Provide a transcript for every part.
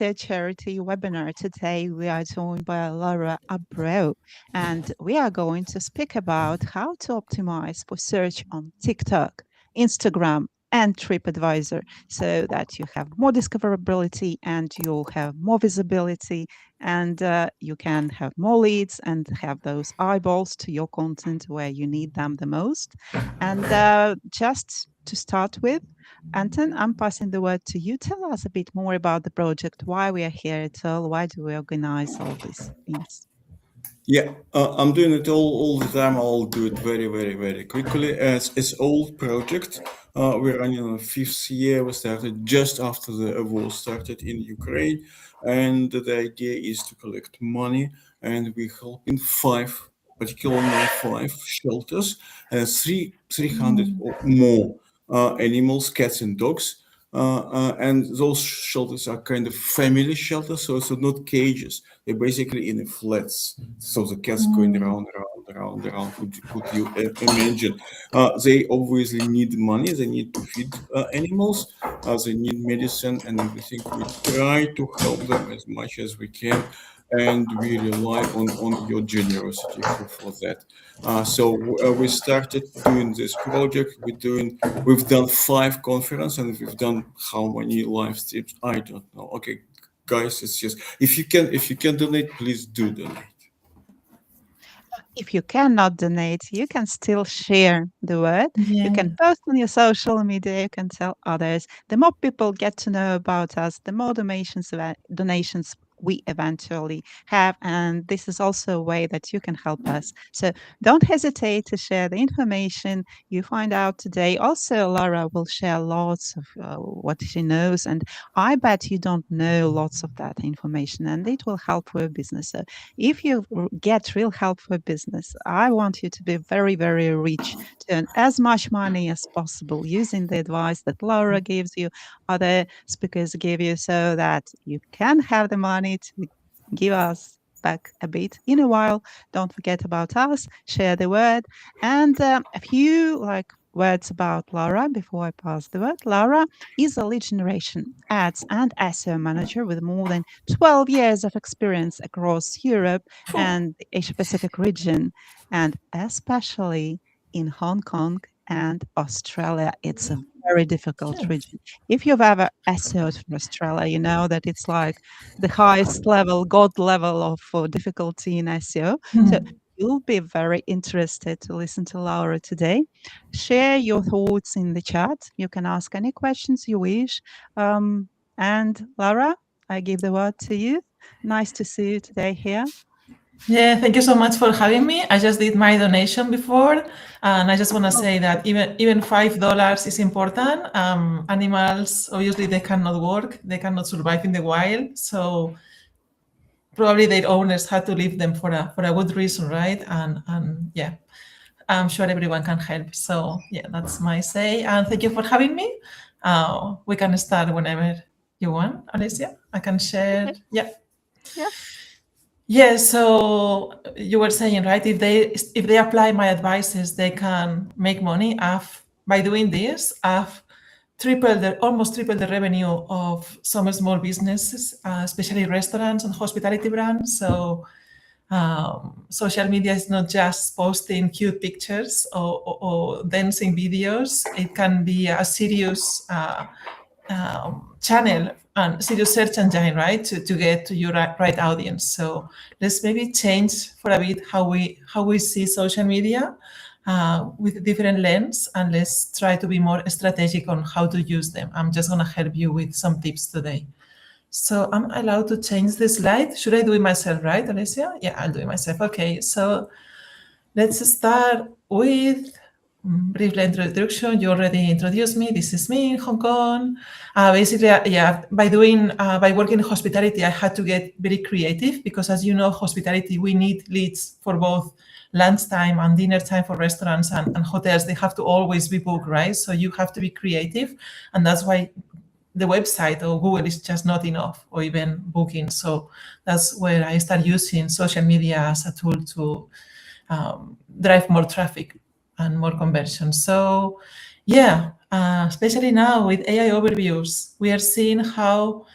SEOcharity webinar. Today we are joined by Laura Abreu, and we are going to speak about how to optimize for search on TikTok, Instagram, and TripAdvisor so that you have more discoverability and you'll have more visibility and you can have more leads and have those eyeballs to your content where you need them the most. And just to start with, Anton, I'm passing the word to you. Tell us a bit more about the project, why we are here at all, why do we organize all these things? Yeah, I'm doing it all the time. I'll do it very quickly. It's old project. We're running on the 5th year. We started just after the war started in Ukraine, and the idea is to collect money. And we help in particularly now 5 shelters, 300 or more animals, cats and dogs. And those shelters are kind of family shelters, so it's not cages. They're basically in the flats. So the cats going around. Could you imagine? They obviously need money. They need to feed animals. They need medicine and everything. We try to help them as much as we can, and we rely on your generosity for that. So we started doing this project. We've done 5 conferences, and we've done how many live streams? I don't know. Okay, guys, it's just if you can donate, please do donate. If you cannot donate, you can still share the word. You Yeah. can post on your social media. You can tell others. The more people get to know about us, the more donations we eventually have. And this is also a way that you can help us. So don't hesitate to share the information you find out today. Also, Laura will share lots of what she knows. And I bet you don't know lots of that information, and it will help for your business. So if you get real help for business, I want you to be very rich, to earn as much money as possible using the advice that Laura gives you, other speakers give you, so that you can have the money to give us back a bit in a while. Don't forget about us, share the word. And a few words about Laura before I pass the word. Laura is a lead generation, ads, and SEO manager with more than 12 years of experience across Europe and the Asia Pacific region, and especially in Hong Kong and Australia. It's a very difficult region. If you've ever SEO'd for Australia, you know that it's like the highest level, God level of difficulty in SEO. So you'll be very interested to listen to Laura today. Share your thoughts in the chat. You can ask any questions you wish. And Laura, I give the word to you. Nice to see you today here. Yeah, thank you so much for having me. I just did my donation before, and I just want to say that even $5 is important. Animals, obviously, they cannot work, they cannot survive in the wild, so probably their owners had to leave them for a good reason, right? And yeah, I'm sure everyone can help. So yeah, that's my say. And thank you for having me. We can start whenever you want, Alicia. I can share. Okay. Yeah. Yeah. Yeah, so you were saying, right, if they apply my advices, they can make money. By doing this, I've almost tripled the revenue of some small businesses, especially restaurants and hospitality brands. So social media is not just posting cute pictures or dancing videos. It can be a serious channel and serious search engine, right, to get to your right audience. So let's maybe change for a bit how we see social media with a different lens, and let's try to be more strategic on how to use them. I'm just going to help you with some tips today. So I'm allowed to change the slide. Should I do it myself, right, Alicia? Yeah, I'll do it myself. Okay, so let's start with brief introduction. You already introduced me. This is me in Hong Kong. Basically, yeah, by working in hospitality, I had to get very creative because, as you know, hospitality, we need leads for both lunchtime and dinner time for restaurants and hotels. They have to always be booked, right? So you have to be creative, and that's why the website or Google is just not enough, or even booking. So that's where I start using social media as a tool to drive more traffic and more conversion. So yeah, especially now with AI overviews, we are seeing how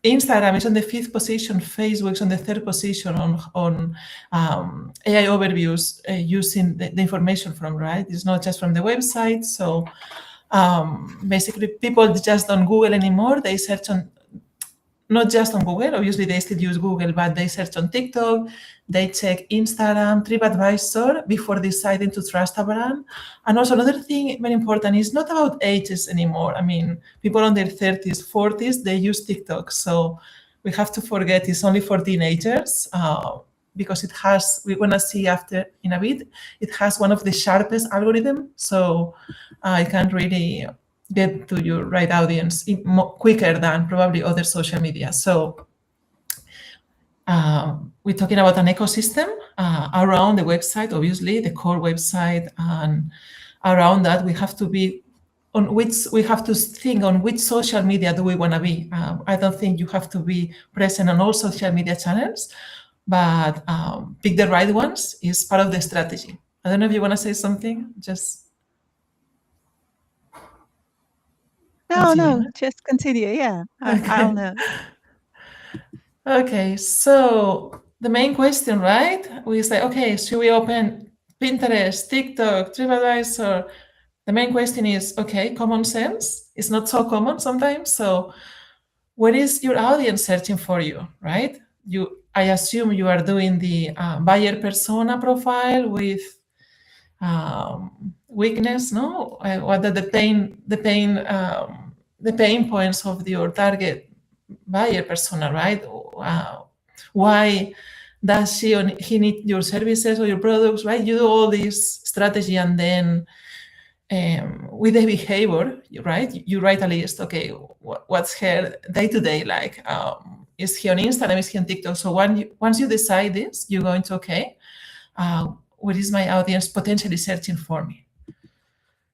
Instagram is on the 5th position, Facebook is on the 3rd position on AI overviews using the information from, right? It's not just from the website. So basically, people just don't Google anymore. They search on, not just on Google, obviously they still use Google, but they search on TikTok, they check Instagram, TripAdvisor before deciding to trust a brand. And also another thing very important is not about ages anymore. I mean, people on their 30s, 40s, they use TikTok. So we have to forget it's only for teenagers because it has, we're gonna see after in a bit, it has one of the sharpest algorithms. So it can really get to your right audience quicker than probably other social media. So we're talking about an ecosystem around the website, obviously, the core website, and around that we have to be on which, we have to think on which social media do we want to be. I don't think you have to be present on all social media channels, but pick the right ones is part of the strategy. I don't know if you want to say something, just... No, just continue. Yeah, Okay. I'll know. Okay, so the main question, right? We say, okay, should we open Pinterest, TikTok, TripAdvisor? The main question is, okay, common sense. It's not so common sometimes. So what is your audience searching for you, right? I assume you are doing the buyer persona profile with weakness, no? What are the pain points of your target buyer persona, right? Why does he need your services or your products, right? You do all this strategy, and then with the behavior, right? You write a list. Okay, what's her day-to-day like? Is he on Instagram? Is he on TikTok? So once you decide this, you're going to, okay, what is my audience potentially searching for me?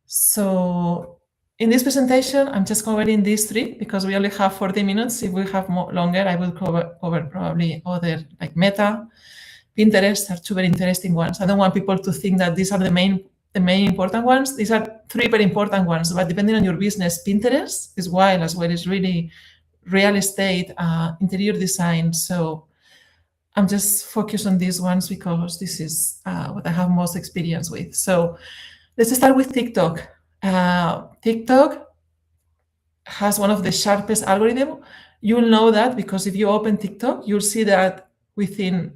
So in this presentation, I'm just covering these three because we only have 40 minutes. If we have longer, I will cover probably other, like Meta, Pinterest are two very interesting ones. I don't want people to think that these are the main important ones. These are three very important ones, but depending on your business, Pinterest is wild as well. It's really real estate, interior design. So I'm just focused on these ones because this is what I have most experience with. So let's start with TikTok. TikTok has one of the sharpest algorithms. You'll know that because if you open TikTok, you'll see that within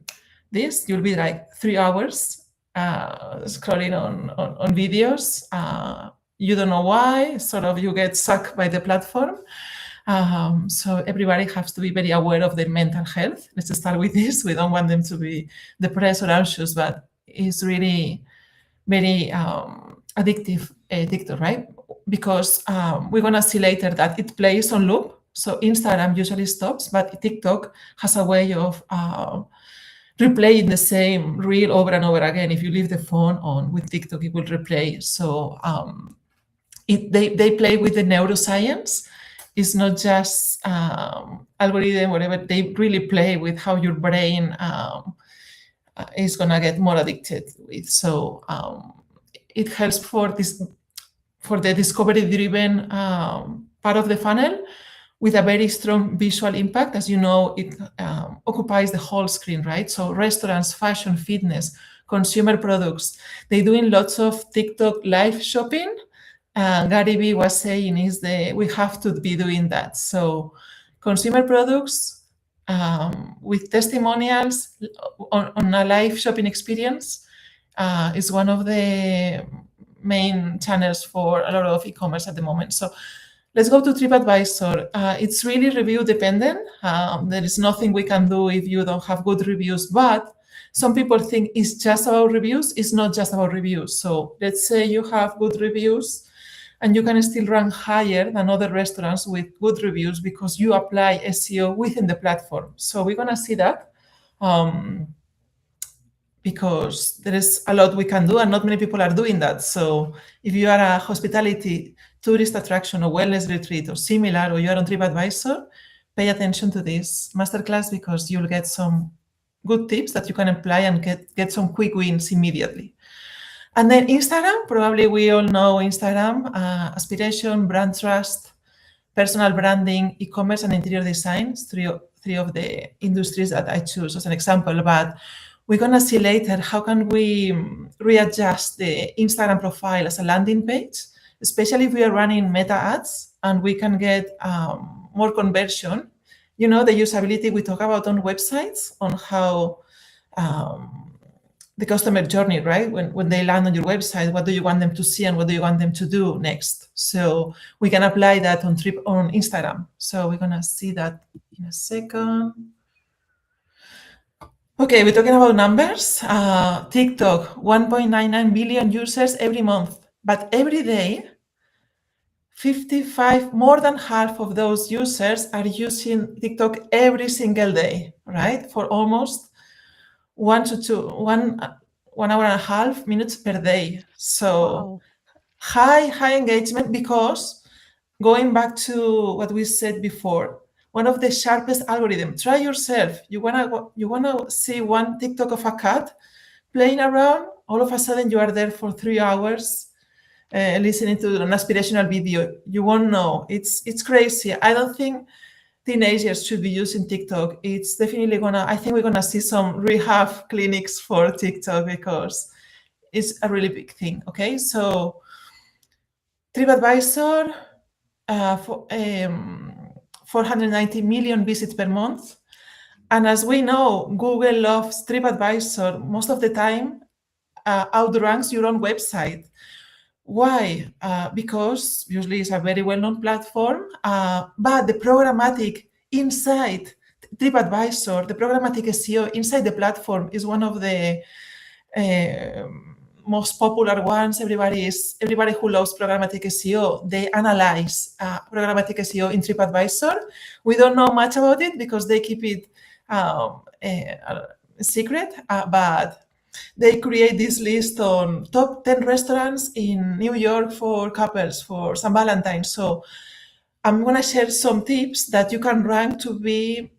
this, you'll be like 3 hours scrolling on videos. You don't know why, sort of you get sucked by the platform. So everybody has to be very aware of their mental health. Let's start with this. We don't want them to be depressed or anxious, but it's really very addictive TikTok, right? Because we're going to see later that it plays on loop. So Instagram usually stops, but TikTok has a way of replaying the same reel over and over again. If you leave the phone on with TikTok, it will replay. So they play with the neuroscience. It's not just algorithm, whatever. They really play with how your brain is going to get more addicted with. So it helps for the discovery-driven part of the funnel with a very strong visual impact. As you know, it occupies the whole screen, right? So restaurants, fashion, fitness, consumer products, they're doing lots of TikTok live shopping. Gary Vee was saying we have to be doing that. So consumer products with testimonials on a live shopping experience is one of the main channels for a lot of e-commerce at the moment. So let's go to TripAdvisor. It's really review dependent. There is nothing we can do if you don't have good reviews, but some people think it's just about reviews. It's not just about reviews. So let's say you have good reviews and you can still rank higher than other restaurants with good reviews because you apply SEO within the platform. So we're going to see that because there is a lot we can do and not many people are doing that. So if you are a hospitality, tourist attraction or wellness retreat or similar, or you are on TripAdvisor, pay attention to this masterclass because you'll get some good tips that you can apply and get some quick wins immediately. And then Instagram, probably we all know Instagram, aspiration, brand trust, personal branding, e-commerce, and interior design, three of the industries that I choose as an example. But we're going to see later how can we readjust the Instagram profile as a landing page, especially if we are running meta ads and we can get more conversion. The usability we talk about on websites, on how the customer journey, right? When they land on your website, what do you want them to see and what do you want them to do next? So we can apply that on Instagram. So we're gonna see that in a second. Okay, we're talking about numbers. TikTok, 1.99 billion users every month, but every day, more than half of those users are using TikTok every single day, right? For almost 1 hour and a half minutes per day. So high engagement, because going back to what we said before, one of the sharpest algorithms, try yourself. You wanna see one TikTok of a cat playing around, all of a sudden you are there for 3 hours listening to an aspirational video. You won't know. It's crazy. I don't think teenagers should be using TikTok. It's definitely I think we're gonna see some rehab clinics for TikTok because it's a really big thing. Okay, so TripAdvisor, 490 million visits per month. And as we know, Google loves TripAdvisor most of the time, outranks your own website. Why? Because usually it's a very well-known platform, but the programmatic inside TripAdvisor, the programmatic SEO inside the platform is one of the most popular ones. Everybody who loves programmatic SEO, they analyze programmatic SEO in TripAdvisor. We don't know much about it because they keep it secret, but they create this list on top 10 restaurants in New York for couples for St. Valentine's. So I'm going to share some tips that you can rank to be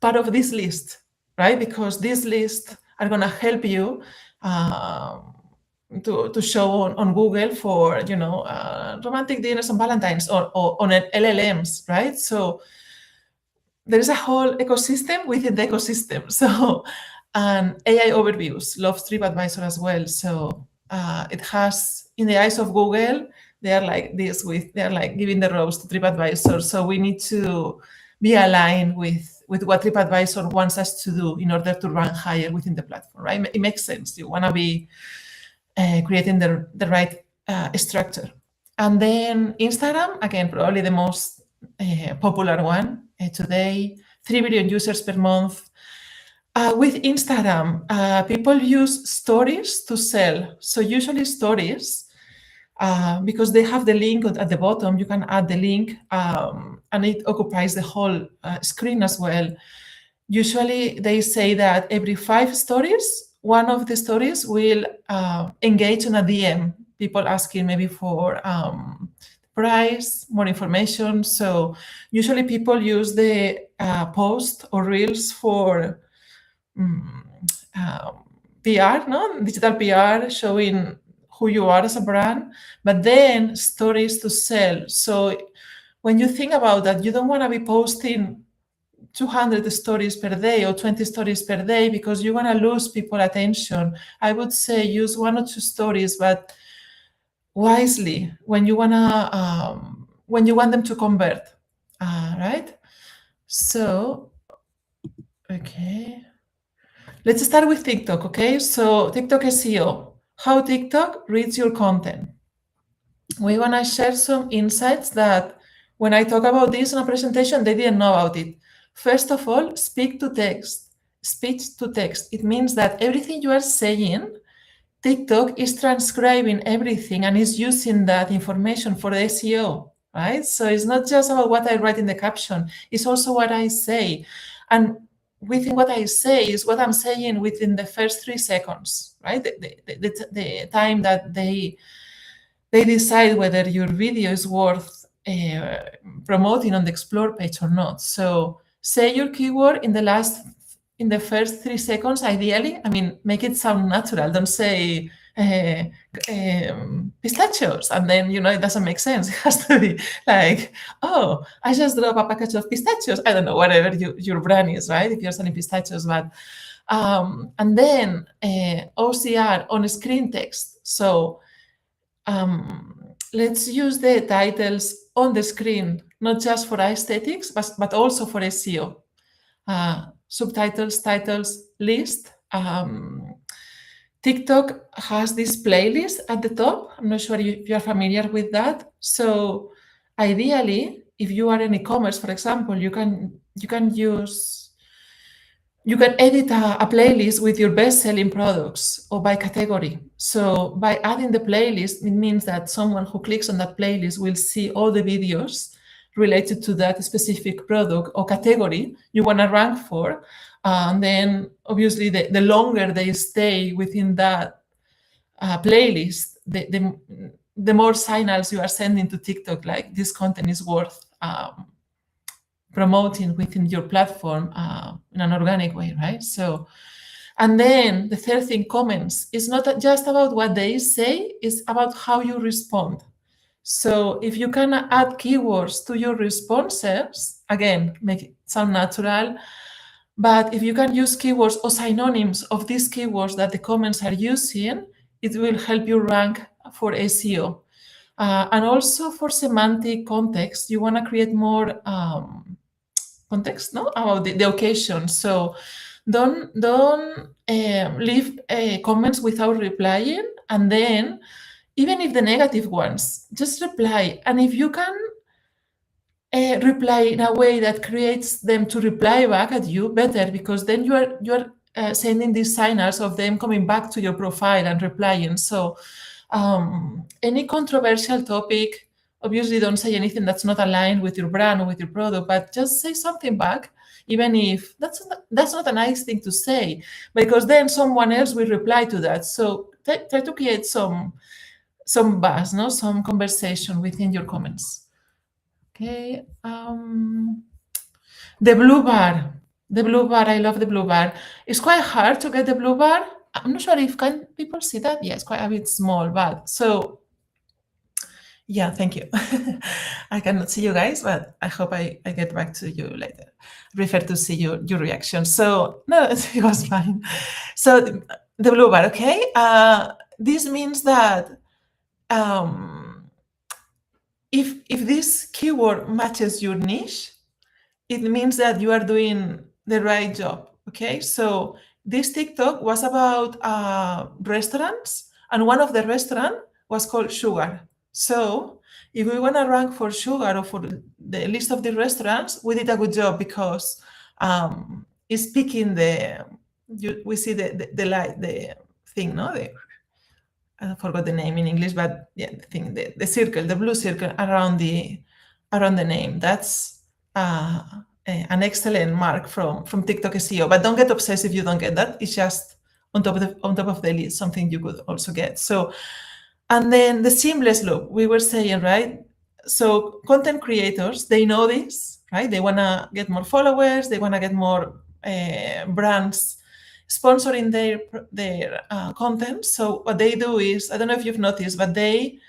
part of this list, right? Because these lists are going to help you to show on Google for, romantic dinners on Valentine's or on LLMs, right? So there is a whole ecosystem within the ecosystem. So, and AI overviews loves TripAdvisor as well. So it has, in the eyes of Google, they are like giving the rose to TripAdvisor. So we need to be aligned with what TripAdvisor wants us to do in order to rank higher within the platform, right? It makes sense. You want to be creating the right structure. And then Instagram, again, probably the most popular one today, 3 billion users per month. With Instagram, people use stories to sell. So usually stories, because they have the link at the bottom, you can add the link and it occupies the whole screen as well. Usually they say that every 5 stories, one of the stories will engage on a DM, people asking maybe for price, more information. So usually people use the post or reels for PR, digital PR, showing who you are as a brand, but then stories to sell. So when you think about that, you don't want to be posting 200 stories per day or 20 stories per day because you want to lose people attention. I would say use 1 or 2 stories, but wisely when you want them to convert, right? So, okay. Let's start with TikTok, okay? So TikTok SEO, how TikTok reads your content. We want to share some insights that when I talk about this in a presentation, they didn't know about it. First of all, speech to text. It means that everything you are saying, TikTok is transcribing everything and is using that information for the SEO, right? So it's not just about what I write in the caption, it's also what I say. And within what I say is what I'm saying within the first 3 seconds, right? The time that they decide whether your video is worth promoting on the Explore page or not. So say your keyword in the first 3 seconds, ideally. I mean, make it sound natural. Don't say pistachios, and then it doesn't make sense. It has to be like, oh, I just drop a package of pistachios. I don't know, whatever your brand is, right? If you're selling pistachios, but and then OCR, on screen text. So let's use the titles on the screen, not just for aesthetics, but also for SEO. Subtitles, titles, list. TikTok has this playlist at the top. I'm not sure if you're familiar with that. So ideally, if you are in e-commerce, for example, you can edit a playlist with your best-selling products or by category. So by adding the playlist, it means that someone who clicks on that playlist will see all the videos related to that specific product or category you want to rank for. And then obviously the longer they stay within that playlist, the more signals you are sending to TikTok, like this content is worth promoting within your platform in an organic way, right? So, and then the third thing, comments. It's not just about what they say, it's about how you respond. So if you can add keywords to your responses, again, make it sound natural, but if you can use keywords or synonyms of these keywords that the comments are using, it will help you rank for SEO. And also for semantic context, you want to create more context, no, about the occasion. So don't leave comments without replying, and then even if the negative ones, just reply. And if you can reply in a way that creates them to reply back at you, better, because then you are sending these signals of them coming back to your profile and replying. So any controversial topic, obviously don't say anything that's not aligned with your brand or with your product, but just say something back, even if that's not a nice thing to say, because then someone else will reply to that. So try to create some buzz, no, some conversation within your comments. Okay. The blue bar. I love the blue bar. It's quite hard to get the blue bar. I'm not sure if can people see that. Yeah, it's quite a bit small, but so yeah, thank you. I cannot see you guys, but I hope I get back to you later. I prefer to see your reaction. So no, it was fine. So the blue bar, okay. This means that if this keyword matches your niche, it means that you are doing the right job. Okay, so this TikTok was about restaurants, and one of the restaurants was called Sugar. So if we want to rank for Sugar or for the list of the restaurants, we did a good job, because it's picking we see the light, the thing, no? I forgot the name in English, but yeah, the thing, the circle, the blue circle around the name. That's an excellent mark from TikTok SEO. But don't get obsessed if you don't get that. It's just on top of the list, something you could also get. So, and then the seamless loop, we were saying, right? So content creators, they know this, right? They want to get more followers. They want to get more brands sponsoring their content. So what they do is, I don't know if you've noticed, but they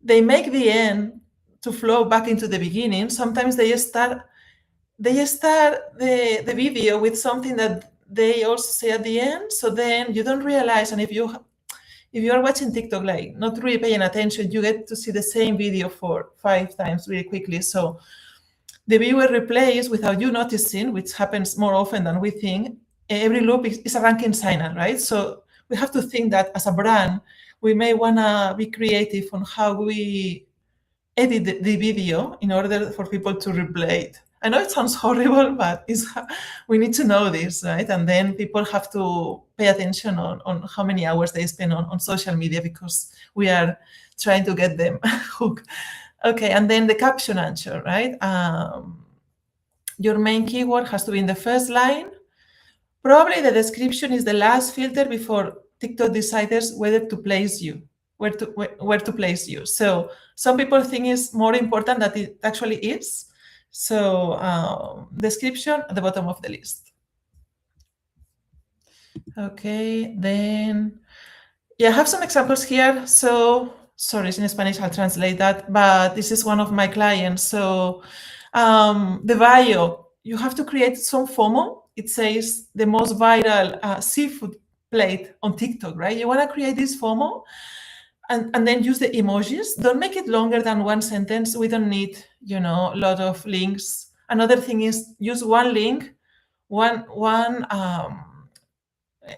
make the end to flow back into the beginning. Sometimes they start the video with something that they also say at the end. So then you don't realize, and if you are watching TikTok, like not really paying attention, you get to see the same video for 5 times really quickly. So the viewer replays without you noticing, which happens more often than we think. Every loop is a ranking signal, right? So we have to think that as a brand, we may want to be creative on how we edit the video in order for people to replay it. I know it sounds horrible, but we need to know this, right? And then people have to pay attention on how many hours they spend on social media, because we are trying to get them hooked. Okay, and then the caption answer, right? Your main keyword has to be in the first line. Probably the description is the last filter before TikTok decides whether to place you, where to place you. So some people think it's more important than it actually is. So description at the bottom of the list. Okay, then Yeah, I have some examples here. So, sorry, it's in Spanish, I'll translate that, but this is one of my clients. So, the bio, you have to create some FOMO. It says the most viral seafood plate on TikTok, right? You want to create this FOMO and then use the emojis. Don't make it longer than one sentence. We don't need, a lot of links. Another thing is use one link, one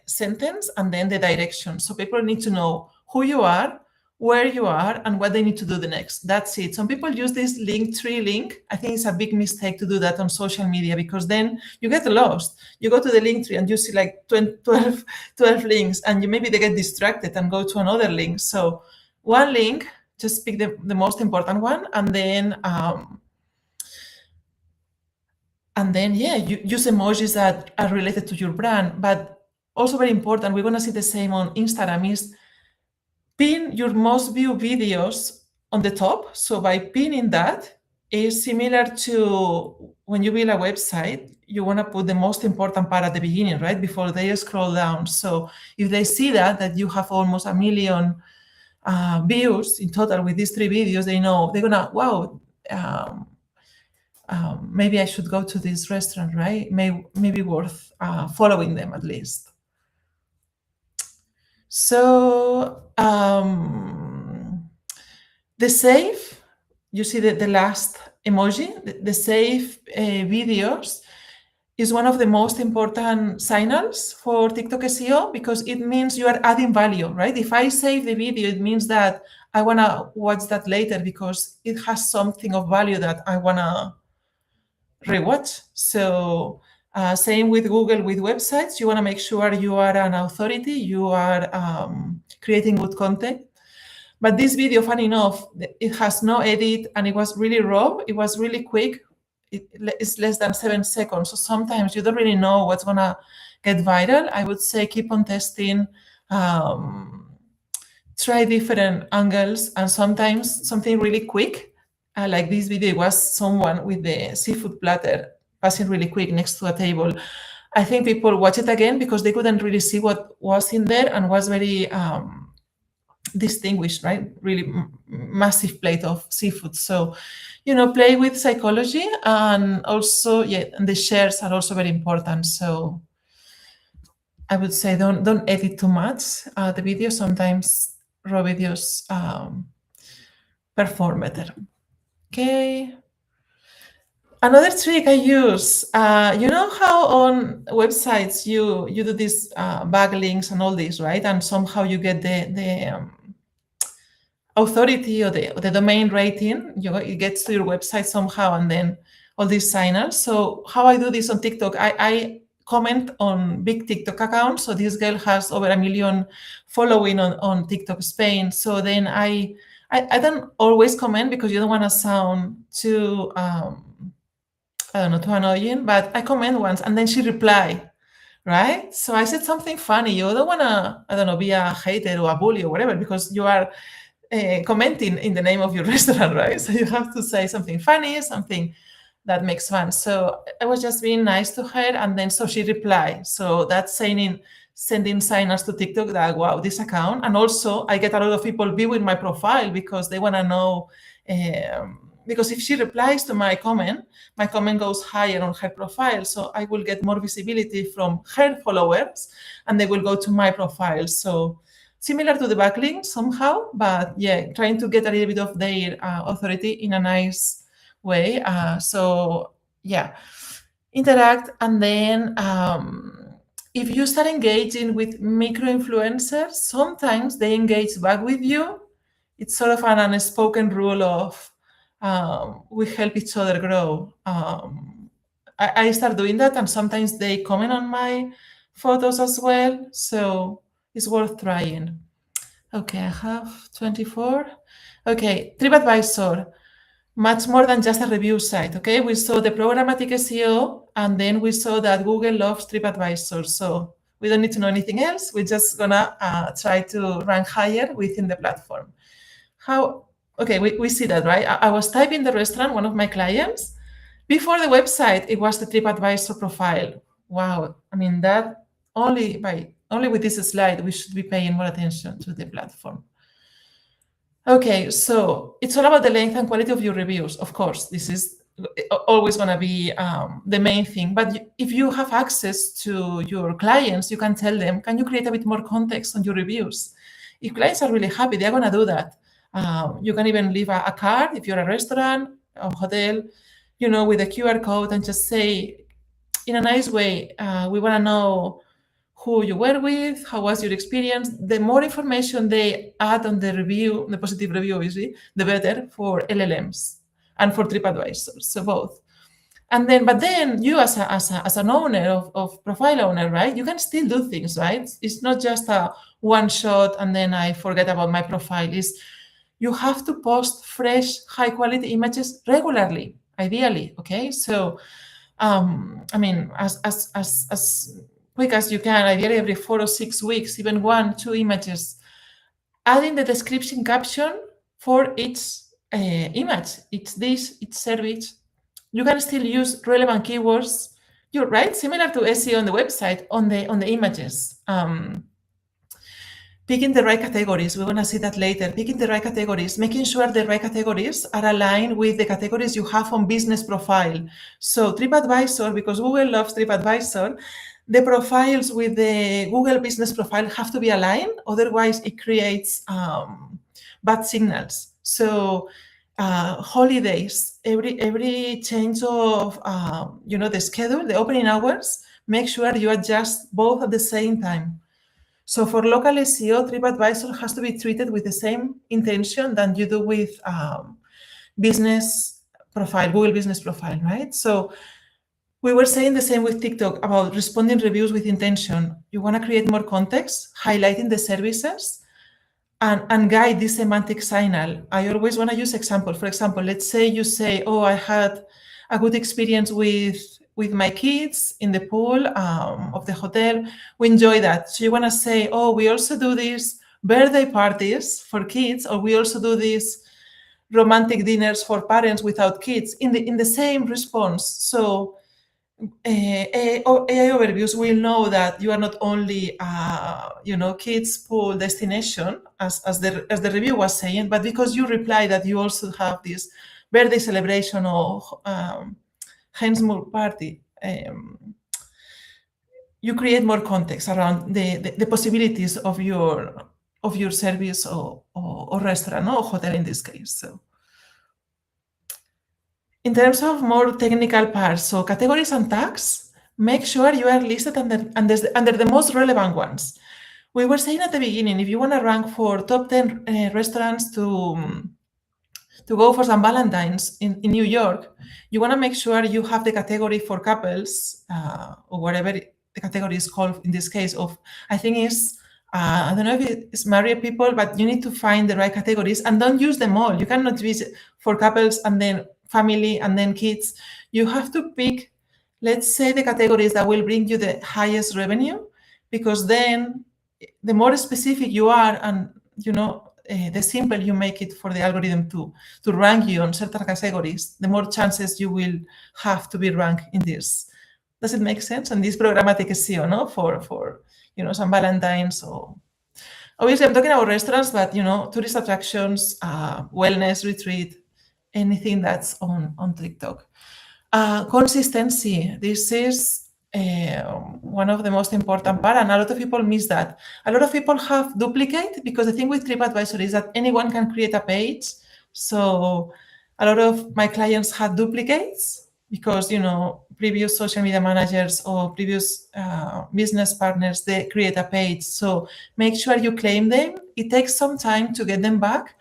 sentence, and then the direction. So people need to know who you are, where you are, and what they need to do the next. That's it. Some people use this Linktree link. I think it's a big mistake to do that on social media, because then you get lost. You go to the Linktree and you see like 12 links, and maybe they get distracted and go to another link. So one link, just pick the most important one, and then yeah, you use emojis that are related to your brand. But also very important, we're going to see the same on Instagram, is pin your most viewed videos on the top. So by pinning that, is similar to when you build a website, you want to put the most important part at the beginning, right? Before they scroll down. So if they see that you have almost 1 million views in total with these 3 videos, they know, they're going to, wow, maybe I should go to this restaurant, right? Maybe worth following them at least. So the save, you see the last emoji, the save videos is one of the most important signals for TikTok SEO, because it means you are adding value, right? If I save the video, it means that I want to watch that later because it has something of value that I want to rewatch. So same with Google, with websites, you want to make sure you are an authority, you are creating good content. But this video, funny enough, it has no edit and it was really raw. It was really quick. It's less than 7 seconds. So sometimes you don't really know what's going to get viral. I would say keep on testing, try different angles, and sometimes something really quick. Like this video was someone with the seafood platter passing really quick next to a table. I think people watch it again because they couldn't really see what was in there and was very distinguished, right? Really massive plate of seafood. So, play with psychology, and also, and the shares are also very important. So I would say don't edit too much the video. Sometimes raw videos perform better. Okay. Another trick I use, you know how on websites you do these backlinks and all this, right? And somehow you get the authority or the domain rating. It gets to your website somehow, and then all these signals. So how I do this on TikTok, I comment on big TikTok accounts. So this girl has over 1 million following on TikTok Spain. So then I don't always comment because you don't want to sound too too annoying, but I comment once and then she replied, right? So I said something funny. You don't want to, be a hater or a bully or whatever, because you are commenting in the name of your restaurant, right? So you have to say something funny, something that makes fun. So I was just being nice to her, and then so she replied. So that's sending signals to TikTok that, wow, this account. And also I get a lot of people viewing my profile because they want to know, because if she replies to my comment goes higher on her profile. So I will get more visibility from her followers and they will go to my profile. So similar to the backlink somehow, but trying to get a little bit of their authority in a nice way. Interact. And then if you start engaging with micro-influencers, sometimes they engage back with you. It's sort of an unspoken rule of we help each other grow. I start doing that, and sometimes they comment on my photos as well. So it's worth trying. Okay, I have 24. Okay, TripAdvisor, much more than just a review site. Okay, we saw the programmatic SEO, and then we saw that Google loves TripAdvisor. So we don't need to know anything else. We're just gonna try to rank higher within the platform. Okay, we see that, right? I was typing the restaurant, one of my clients. Before the website, it was the TripAdvisor profile. Wow, I mean, that only by only with this slide, we should be paying more attention to the platform. Okay, so it's all about the length and quality of your reviews. Of course, this is always going to be the main thing. But if you have access to your clients, you can tell them, can you create a bit more context on your reviews? If clients are really happy, they're going to do that. You can even leave a card if you're a restaurant, a hotel, with a QR code, and just say, in a nice way, we want to know who you were with, how was your experience. The more information they add on the review, the positive review, obviously, the better for LLMs and for TripAdvisor, so both. But then you as an owner of profile owner, right? You can still do things, right? It's not just a one shot and then I forget about my profile. You have to post fresh, high quality images regularly, ideally. Okay, so as quick as you can, ideally every 4 or 6 weeks, even 1-2 images, adding the description caption for each image, each dish, each service. You can still use relevant keywords. You're right, similar to SEO on the website, on the images. Picking the right categories, we're going to see that later. Picking the right categories, making sure the right categories are aligned with the categories you have on business profile. So TripAdvisor, because Google loves TripAdvisor, the profiles with the Google business profile have to be aligned. Otherwise, it creates bad signals. So holidays, every change of the schedule, the opening hours, make sure you adjust both at the same time. So for local SEO, TripAdvisor has to be treated with the same intention than you do with business profile, Google business profile, right? So we were saying the same with TikTok about responding reviews with intention. You want to create more context, highlighting the services, and guide this semantic signal. I always want to use example. For example, let's say you say, oh, I had a good experience with my kids in the pool of the hotel. We enjoy that. So you want to say, oh, we also do these birthday parties for kids, or we also do these romantic dinners for parents without kids in the same response. So AI overviews will know that you are not only kids pool destination as the review was saying, but because you reply that you also have this birthday celebration or Hensmoor party, you create more context around the possibilities of your service or restaurant or hotel in this case. So in terms of more technical parts, so categories and tags, make sure you are listed under the most relevant ones. We were saying at the beginning, if you want to rank for top 10 restaurants to go for St. Valentine's in New York, you want to make sure you have the category for couples or whatever the category is called in this case of, I think is, I don't know if it's married people, but you need to find the right categories and don't use them all. You cannot visit for couples and then family and then kids. You have to pick, let's say, the categories that will bring you the highest revenue, because then the more specific you are and, the simpler you make it for the algorithm to rank you on certain categories, the more chances you will have to be ranked in this. Does it make sense? And this programmatic SEO, no, for St. Valentine's, or obviously I'm talking about restaurants, but tourist attractions, wellness retreat, anything that's on TikTok. Consistency. This is one of the most important part, and a lot of people miss that. A lot of people have duplicate, because the thing with TripAdvisor is that anyone can create a page. So a lot of my clients had duplicates because previous social media managers or previous business partners, they create a page. So make sure you claim them. It takes some time to get them back.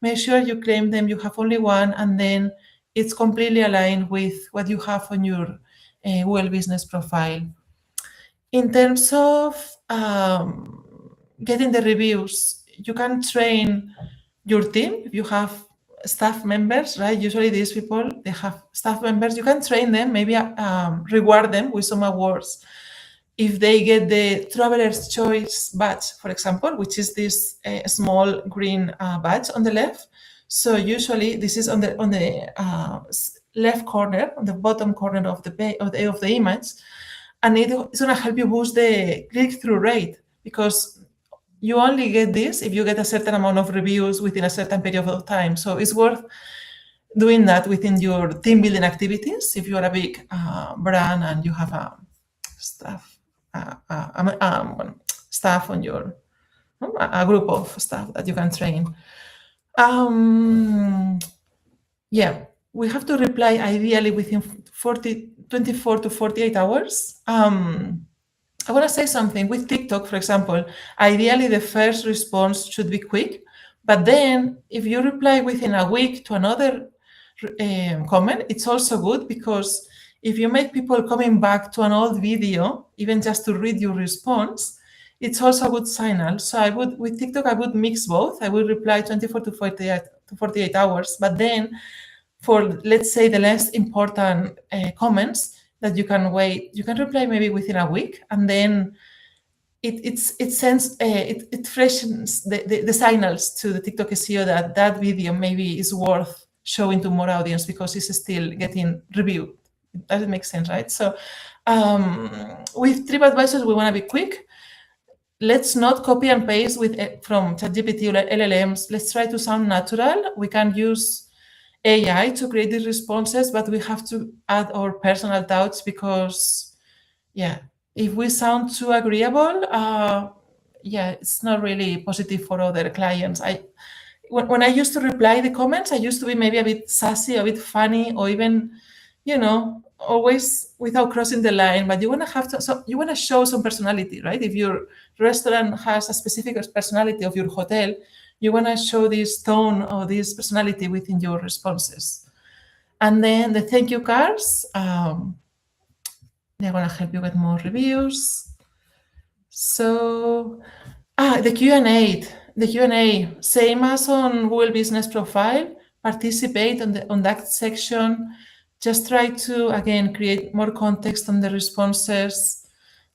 Make sure you claim them. You have only one, and then it's completely aligned with what you have on your Google business profile. In terms of getting the reviews, you can train your team. If you have staff members, right? Usually these people, they have staff members. You can train them, maybe reward them with some awards. If they get the Traveler's Choice badge, for example, which is this small green badge on the left. So usually this is on the left corner, on the bottom corner of the image, and it's going to help you boost the click-through rate, because you only get this if you get a certain amount of reviews within a certain period of time. So it's worth doing that within your team building activities. If you are a big brand and you have staff on your a group of staff that you can train. Yeah, we have to reply ideally within 24 to 48 hours. I want to say something with TikTok, for example. Ideally, the first response should be quick, but then if you reply within a week to another comment, it's also good, because if you make people coming back to an old video, even just to read your response, it's also a good signal. So I would, with TikTok, I would mix both. I would reply 24 to 48 hours, but then for, let's say, the less important comments that you can wait, you can reply maybe within a week, and then it sends it freshens the signals to the TikTok SEO that video maybe is worth showing to more audience because it's still getting reviewed. Does it make sense, right? So with TripAdvisor, we want to be quick. Let's not copy and paste from ChatGPT or LLMs. Let's try to sound natural. We can use AI to create these responses, but we have to add our personal touch, because, yeah, if we sound too agreeable, it's not really positive for other clients. When I used to reply the comments, I used to be maybe a bit sassy, a bit funny, or even, always without crossing the line. But you want to so you want to show some personality, right? If your restaurant has a specific personality of your hotel, you want to show this tone or this personality within your responses. And then the thank you cards, they're going to help you get more reviews. So the Q&A, same as on Google Business Profile, participate on that section. Just try to, again, create more context on the responses.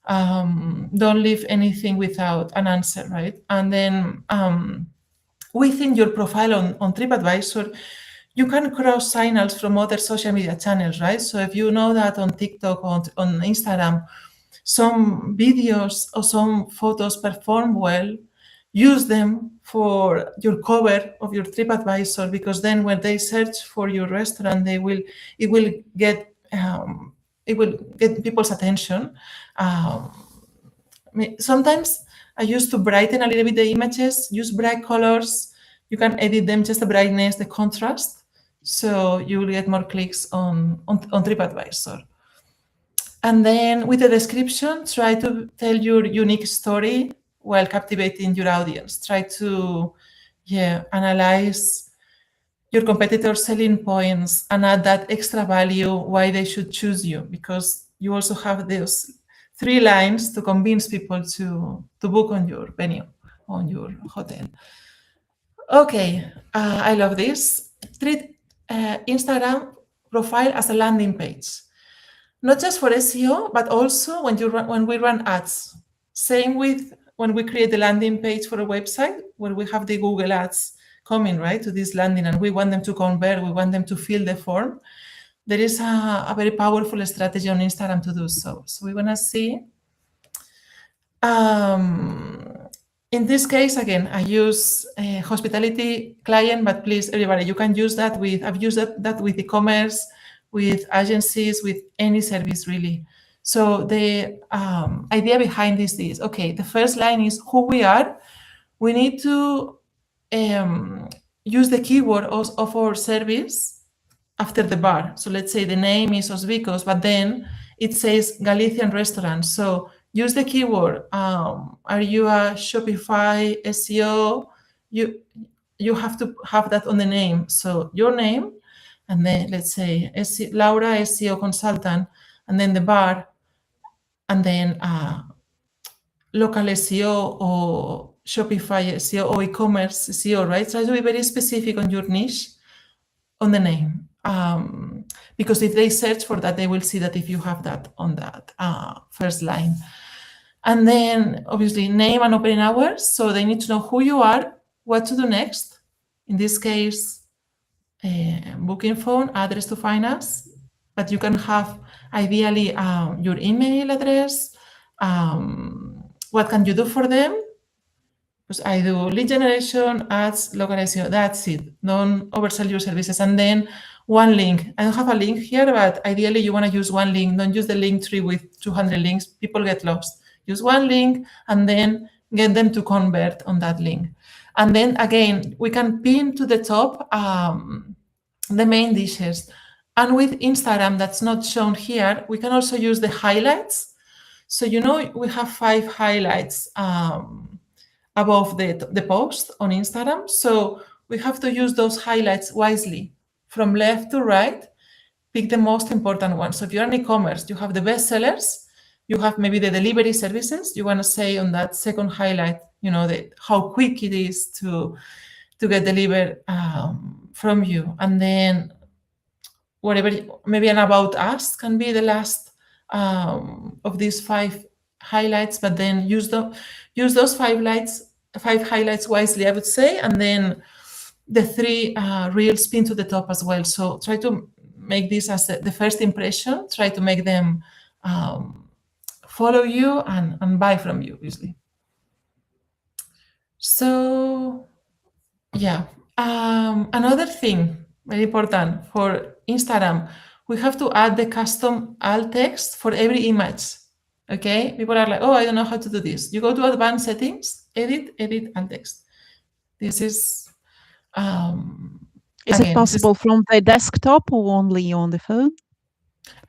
Don't leave anything without an answer, right? And then within your profile on TripAdvisor, you can cross signals from other social media channels, right? So if you know that on TikTok or on Instagram, some videos or some photos perform well, use them for your cover of your TripAdvisor, because then when they search for your restaurant, it will get people's attention. Sometimes I used to brighten a little bit the images, use bright colors. You can edit them, just the brightness, the contrast, so you will get more clicks on TripAdvisor. And then with the description, try to tell your unique story while captivating your audience. Try to analyze your competitors' selling points and add that extra value why they should choose you, because you also have those 3 lines to convince people to book on your venue, on your hotel. Okay, I love this. Treat Instagram profile as a landing page, not just for SEO, but also when we run ads. Same with when we create the landing page for a website, where we have the Google ads coming, right, to this landing, and we want them to convert, we want them to fill the form. There is a very powerful strategy on Instagram to do so. So we want to see. In this case, again, I use a hospitality client, but please, everybody, you can use that with, I've used that with e-commerce, with agencies, with any service, really. So the idea behind this is, okay, the first line is who we are. We need to use the keyword of our service after the bar. So let's say the name is Os Vicos, but then it says Galician restaurant. So use the keyword. Are you a Shopify SEO? You have to have that on the name. So your name, and then let's say Laura SEO consultant, and then the bar, and then local SEO or Shopify SEO or e-commerce SEO, right? Try to be very specific on your niche on the name. Because if they search for that, they will see that if you have that on that first line. And then obviously name and opening hours. So they need to know who you are, what to do next. In this case, booking phone, address to find us. But you can have ideally your email address, what can you do for them? Because I do lead generation, ads, localized SEO. That's it. Don't oversell your services. And then one link. I don't have a link here, but ideally you want to use one link. Don't use the link tree with 200 links. People get lost. Use one link and then get them to convert on that link. And then again, we can pin to the top the main dishes. And with Instagram, that's not shown here, we can also use the highlights. So we have 5 highlights above the post on Instagram. So we have to use those highlights wisely. From left to right, pick the most important ones. So if you're an e-commerce, you have the best sellers, you have maybe the delivery services. You want to say on that second highlight, how quick it is to get delivered from you. And then whatever, maybe an about us can be the last of these 5 highlights, but then use those 5 highlights wisely, I would say, and then the 3 reels pin to the top as well. So try to make this as the first impression. Try to make them follow you and buy from you, obviously. So yeah, another thing very important for Instagram, we have to add the custom alt text for every image. Okay, people are like, oh, I don't know how to do this. You go to advanced settings, edit alt text. This is Is it possible from the desktop or only on the phone?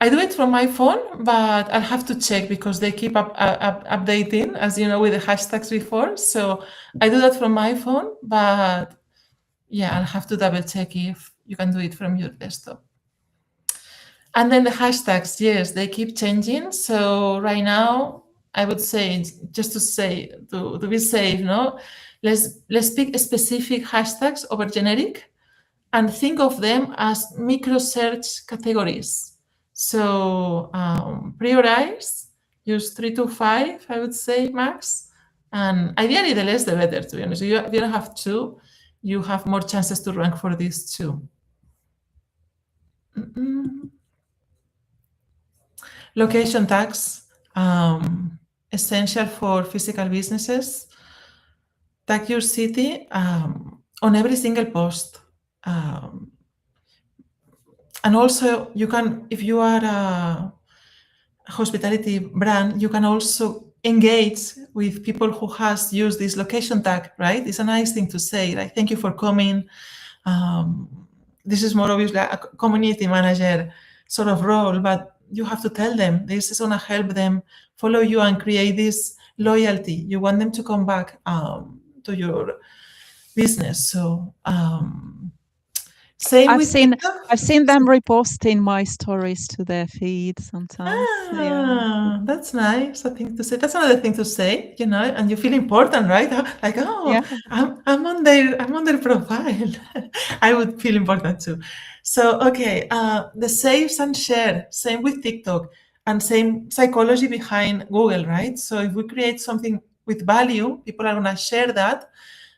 I do it from my phone, but I'll have to check because they keep updating, as you know, with the hashtags before. So I do that from my phone, but yeah, I'll have to double check if you can do it from your desktop. And then the hashtags, yes, they keep changing. So right now, I would say, just to be safe, let's pick specific hashtags over generic and think of them as micro search categories. So prioritize, use 3 to 5, I would say, max. And ideally, the less, the better, to be honest. If you don't have 2, you have more chances to rank for these 2. Location tags, essential for physical businesses. Tag your city on every single post. And also, you can, if you are a hospitality brand, you can also engage with people who has used this location tag, right? It's a nice thing to say, like, thank you for coming. This is more obviously a community manager sort of role, but you have to tell them this is going to help them follow you and create this loyalty. You want them to come back to your business. So same I've with seen TikTok. I've seen them reposting my stories to their feed sometimes. Yeah. That's nice. I think to say that's another thing to say, and you feel important, right? Like, oh, Yeah. I'm on their profile. I would feel important too. So okay, the saves and share, same with TikTok, and same psychology behind Google, right? So if we create something with value, people are gonna share that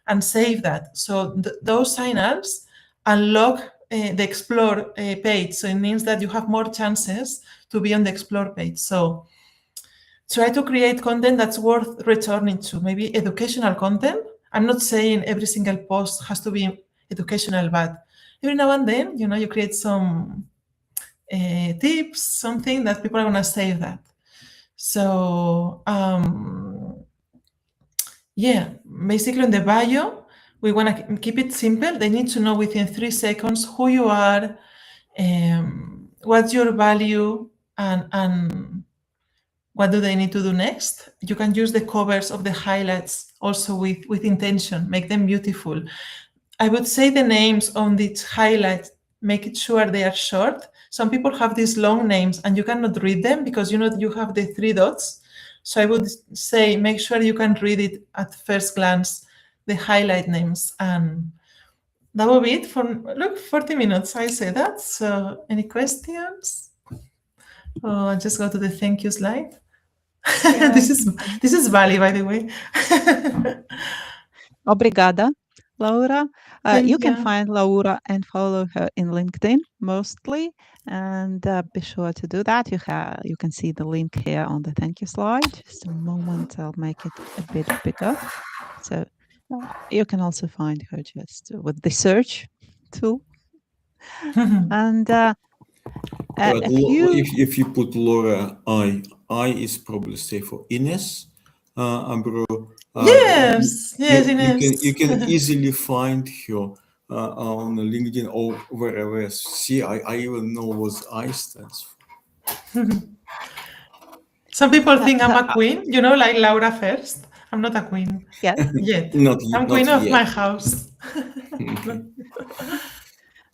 and save that. So those signals unlock the explore page. So it means that you have more chances to be on the explore page. So try to create content that's worth returning to, maybe educational content. I'm not saying every single post has to be educational, but every now and then, you create some tips, something that people are going to save that. So yeah, basically in the bio, we want to keep it simple. They need to know within 3 seconds who you are, what's your value, and what do they need to do next. You can use the covers of the highlights also with intention, make them beautiful. I would say the names on these highlights, make it sure they are short. Some people have these long names and you cannot read them because you have the 3 dots. So I would say make sure you can read it at first glance, the highlight names. And that will be it for 40 minutes. I say that. So any questions? Oh, I'll just go to the thank you slide. Yeah. This is Vali, by the way. Obrigada, Laura. You Thank can you. find Laura and follow her in LinkedIn mostly. And be sure to do that. You can see the link here on the thank you slide. Just a moment, I'll make it a bit bigger. So you can also find her just with the search tool. And But a few, if you put Laura I is probably safe for Ines. Abreu, Yes, yes, you Ines. can easily find her on LinkedIn or wherever. See, I even know what I stands for. Some people think I'm uh, a queen, you know, like Laura first. I'm not a queen yes. yet. I'm Not queen of yet. my house. Okay.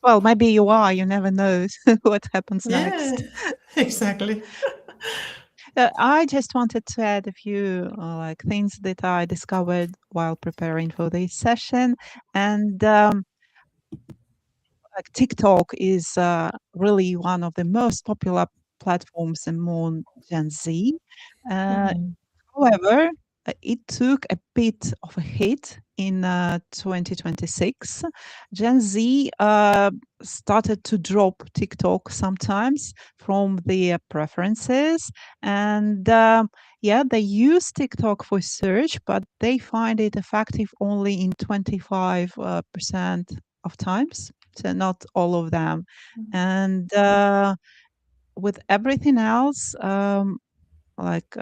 Well, maybe you are. You never know what happens Yeah, next. exactly. I just wanted to add a few like things that I discovered while preparing for this session, and like TikTok is really one of the most popular platforms among Gen Z. Uh, Mhm. However, it took a bit of a hit in 2026. Gen Z started to drop TikTok sometimes from their preferences. And yeah, they use TikTok for search, but they find it effective only in 25% of times. So not all of them. And with everything else, like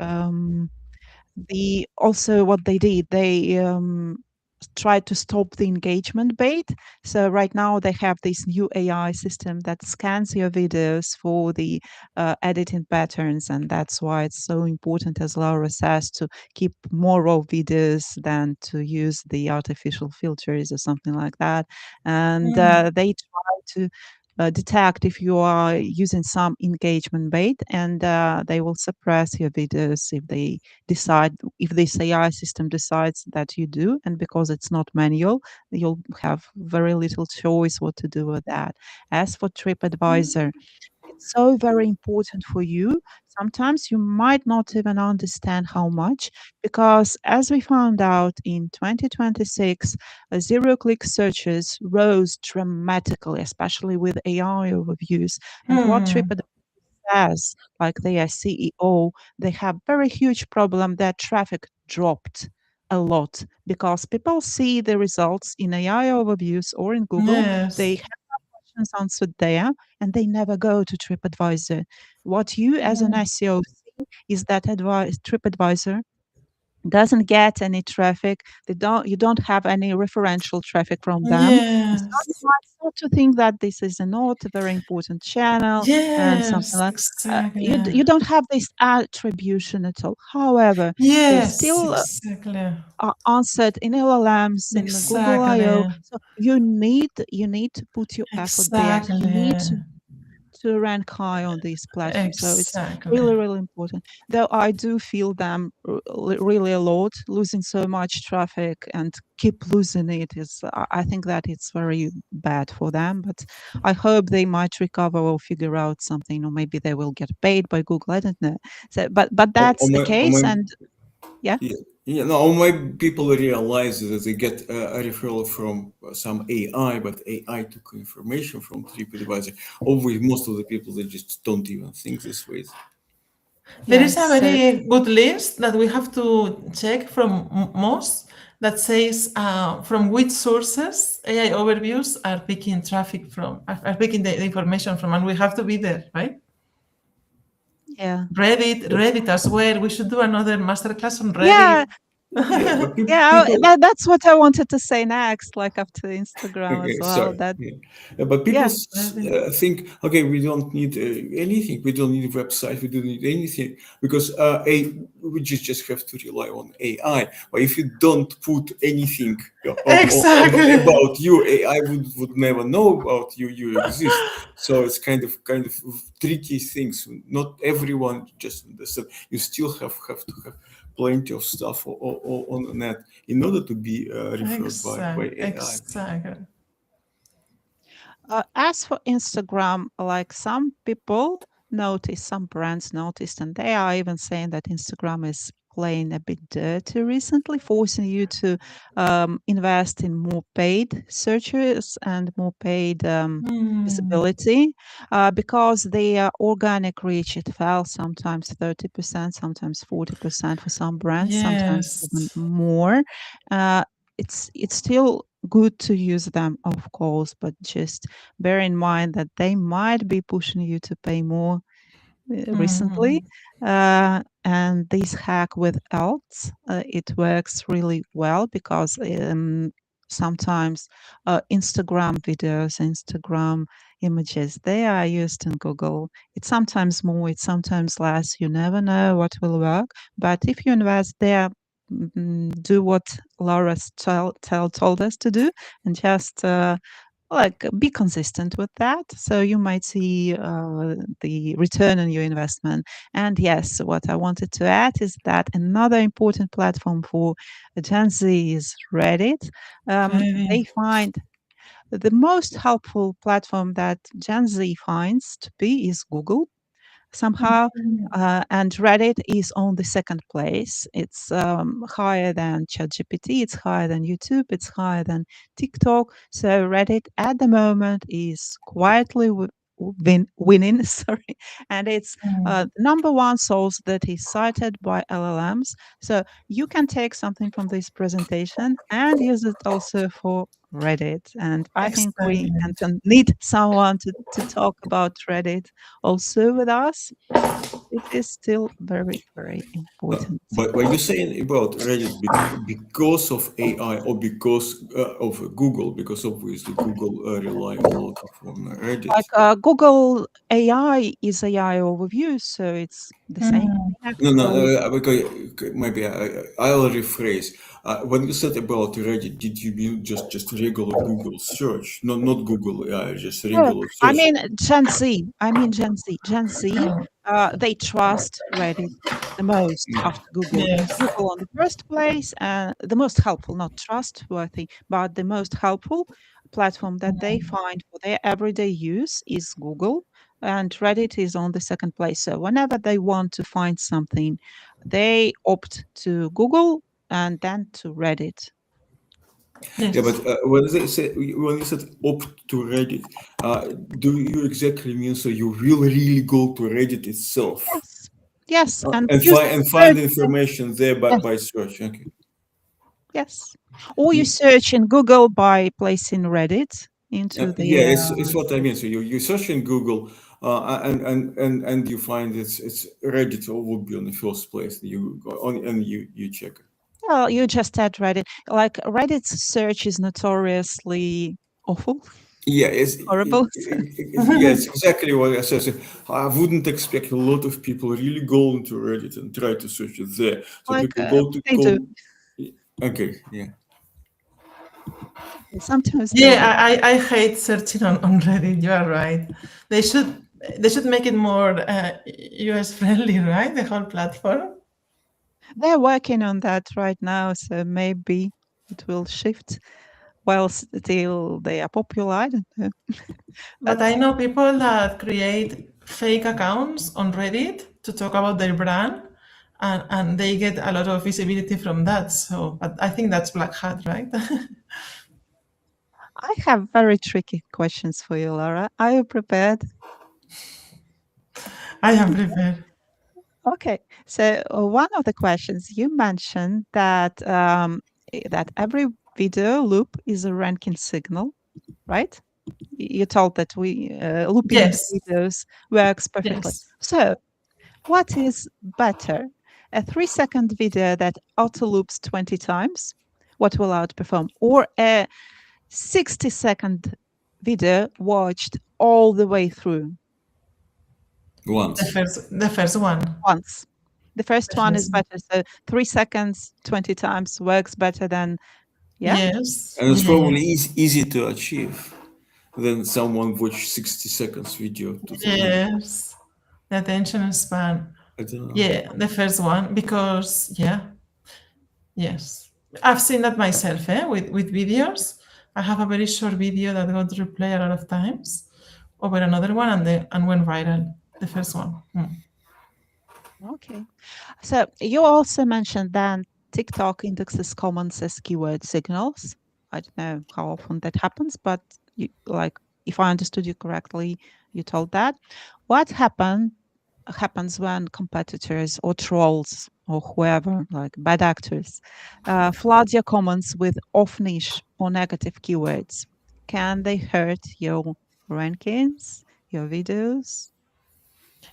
the also what they did, they tried to stop the engagement bait. So right now they have this new AI system that scans your videos for the editing patterns, and that's why it's so important, as Laura says, to keep more raw videos than to use the artificial filters or something like that. And Mm. they try to detect if you are using some engagement bait, and they will suppress your videos if they decide, if this AI system decides that you do. And because it's not manual, you'll have very little choice what to do with that. As for TripAdvisor, it's so very important for you. Sometimes you might not even understand how much, because as we found out in 2026, zero click searches rose dramatically, especially with AI overviews. And what Hmm. TripAdvisor says, like their CEO, they have very huge problem that traffic dropped a lot because people see the results in AI overviews or in Google. They Yes. have questions answered there, and they never go to TripAdvisor. What you as an Mm. SEO see is that TripAdvisor doesn't get any traffic. You don't have any referential traffic from them. And so you Yes. might start to think that this is not a very important channel and something Yes, like exactly. you don't have this attribution at all. However, they Yes, still exactly. are answered in LLMs, in Google I/O. Exactly. So you need to put your effort there. You need Exactly. to rank high on these platforms. So it's Exactly. really, really important. Though I do feel them really a lot, losing so much traffic and keep losing it is, I think that it's very bad for them. But I hope they might recover or figure out something, or maybe they will get paid by Google. I don't know. So, but that's the Or case, my and yeah. Yeah, yeah. No, or maybe people realize that they get a referral from some AI, but AI took information from TripAdvisor. Always, most of the people they just don't even think this way. There is Yes. a So very good list that we have to check from Moz that says from which sources AI overviews are picking traffic from, are picking the information from, and we have to be there, right? yeah. Reddit as well. We should do another masterclass on Yeah, Reddit. Yeah, but yeah, people. that's what I wanted to say next, like after Instagram as Okay, well. sorry. That Yeah. But people yeah, Reddit. think, okay, we don't need anything. We don't need a website. We don't need anything because we just have to rely on AI. But if you don't put anything Exactly. about you, AI would never know about you. You exist. So it's kind of tricky things. Not everyone just understand. You still have to have plenty of stuff on the net in order to be referred by AI. Exactly. as for Instagram, like some people notice, some brands noticed, and they are even saying that Instagram is playing a bit dirty recently, forcing you to invest in more paid searches and more paid visibility because the organic reach, it fell sometimes 30%, sometimes 40% for some brands, sometimes even Yes. more. Uh, it's still good to use them, of course, but just bear in mind that they might be pushing you to pay more recently. Mm. And this hack with ads, it works really well because sometimes Instagram videos, Instagram images, they are used in Google. It's sometimes more, it's sometimes less. You never know what will work. But if you invest there, do what Laura told us to do and just like be consistent with that, so you might see the return on your investment. And yes, what I wanted to add is that another important platform for Gen Z is Reddit. They Ready. find the most helpful platform that Gen Z finds to be is Google somehow. Mm. And Reddit is on the second place. It's higher than ChatGPT, it's higher than YouTube, it's higher than TikTok. So Reddit at the moment is quietly winning, sorry, and it's Mm. the number one source that is cited by LLMs. So you can take something from this presentation and use it also for Reddit. And I think we Excellent. need someone to talk about Reddit also with us. It is still very, very important. But what you're saying about Reddit because of AI or because of Google, because obviously Google rely a lot on Like Reddit. Google AI is AI overview, so it's the same Mm. thing No, no, actually. because maybe I'll rephrase. When you said about Reddit, did you mean just regular Google search? Not Google AI, just Oh, regular I search. mean Gen Z. I mean Gen Z. Gen Z, Mm. they trust Reddit the most after Google. Yes. Google on the first place, the most helpful, not trustworthy, but the most helpful platform that they Mm. find for their everyday use is Google, and Reddit is on the second place. So whenever they want to find something, they opt to Google and then to Reddit. Yeah, but Yes. when you said opt to Reddit, do you exactly mean so you will really go to Reddit itself Yes, yes, and and use find search. information there Yes. by search? Okay. Yes. Or you Mm, search in Google by placing Reddit into yeah, the it's what I mean. So you search in Google, and you find it's Reddit would be on the first place. You go on and you check it. well, you just add Reddit. Like Reddit's search is notoriously awful, Yeah, horrible. yeah, it's exactly what I said. So I wouldn't expect a lot of people really go into Reddit and try to search it there. So Like people go to they do. okay, yeah, Sometimes they do. Yeah, I hate searching on Reddit. You are right. They should they should make it more US friendly, right? The whole platform. They're working on that right now, so maybe it will shift while still they are popular. I don't know. But But I know people that create fake accounts on Reddit to talk about their brand, and they get a lot of visibility from that. So, but I think that's black hat, right? I have very tricky questions for you, Laura. Are you prepared? I am prepared. Okay, so one of the questions you mentioned that that every video loop is a ranking signal, right? You told that we looping Yes, videos works perfectly. yes. So, what is better, a 3-second video that auto loops 20 times? What will outperform, or a 60-second video watched all the way through once. The first one. once? The first The one is first one. better. So 3 seconds, 20 times works better than, yeah? Yes, And it's probably yes, easy to achieve than someone watch 60 seconds video to the end. yes. The attention span. I don't know. Yeah, the first one because yeah, yes. I've seen that myself, with videos. I have a very short video that got replayed a lot of times over another one and went viral. The first one. Mm. Okay. So you also mentioned that TikTok indexes comments as keyword signals. I don't know how often that happens, but you, like, if I understood you correctly, you told that. What happens when competitors or trolls or whoever, like bad actors, flood your comments with off niche or negative keywords? Can they hurt your rankings, your videos?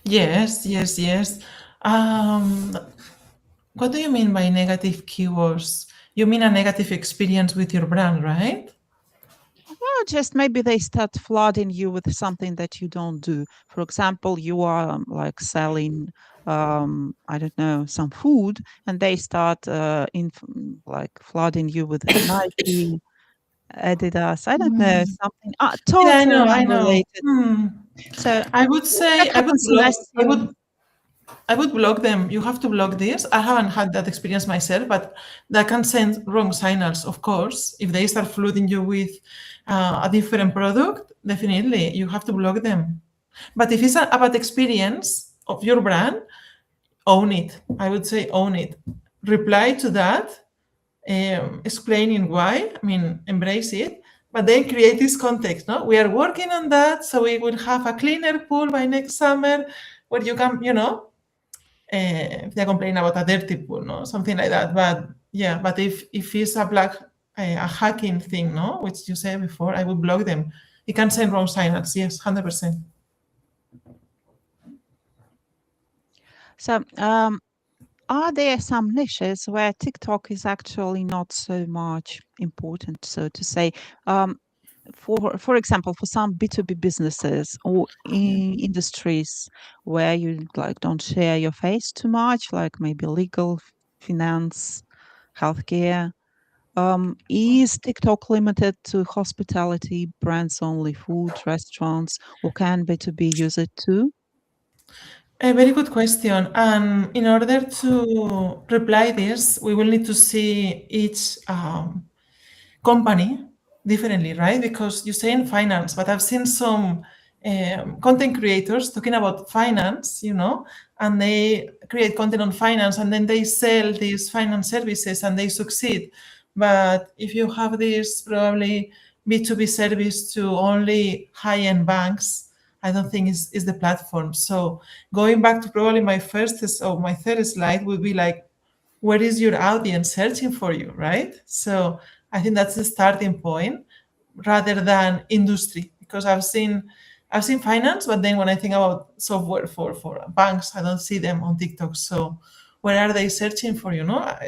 Yes, yes, yes. Um, what do you mean by negative keywords? You mean a negative experience with your brand, right? Well, just maybe they start flooding you with something that you don't do. For example, you are like selling, I don't know, some food, and they start like flooding you with Nike, Adidas. I don't know, something Yeah, I totally know, I know. unrelated. So I would that say I would happens in block. SEO. I would block them. You have to block this. I haven't had that experience myself, but that can send wrong signals, of course. If they start flooding you with a different product, definitely you have to block them. But if it's a bad experience of your brand, own it. I would say own it. Reply to that, explaining why. I mean, embrace it, but then create this context. No, we are working on that, so we will have a cleaner pool by next summer, where you can, if they complain about a dirty pool, no, something like that. But yeah, but if it's a hacking thing, no, which you said before, I would block them. It can send wrong signals. Yes, 100%. So, are there some niches where TikTok is actually not so much important, so to say? Um, for example, for some B2B businesses or industries where you like don't share your face too much, like maybe legal, finance, healthcare, is TikTok limited to hospitality, brands only, food, restaurants, or can B2B use it too? A very good question. And in order to reply this, we will need to see each company differently, right? Because you say in finance, but I've seen some content creators talking about finance, and they create content on finance and then they sell these finance services and they succeed. But if you have this probably B2B service to only high-end banks, I don't think is the platform. So going back to probably my my third slide would be like, where is your audience searching for you, right? So I think that's the starting point rather than industry, because I've seen finance, but then when I think about software for banks, I don't see them on TikTok. So where are they searching for?